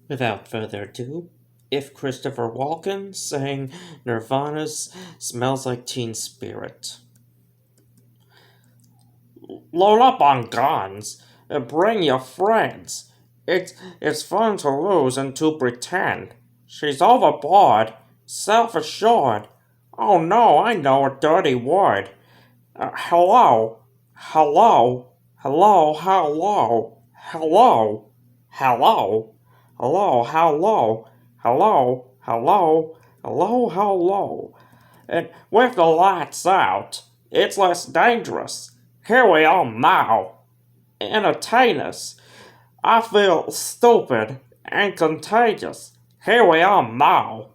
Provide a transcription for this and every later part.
Without further ado, if Christopher Walken sang Nirvana's Smells Like Teen Spirit. Load up on guns and bring your friends. It's fun to lose and to pretend. She's overboard, self-assured. Oh no, I know a dirty word. Hello, hello, hello, hello, hello, hello, hello, hello, hello, hello, hello, hello. And with the lights out, it's less dangerous. Here we are now. Entertain us. I feel stupid and contagious. Here we are now.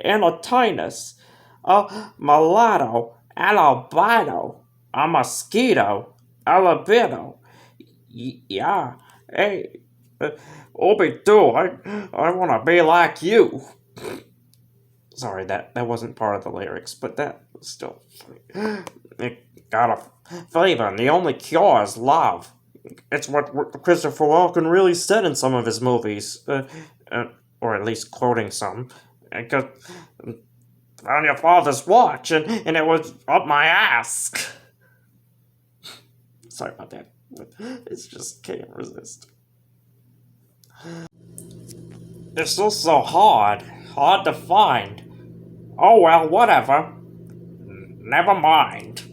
Entertain us. A mulatto, an albino, a mosquito, a libido. Yeah, hey, Obi-Do, I want to be like you. Sorry, that wasn't part of the lyrics, but that was still funny. It got a flavor, and the only cure is love. It's what Christopher Walken really said in some of his movies, or at least quoting some. Because found your father's watch, and it was up my ass. Sorry about that. It's just can't resist. It's still so hard to find. Oh well, whatever. Never mind.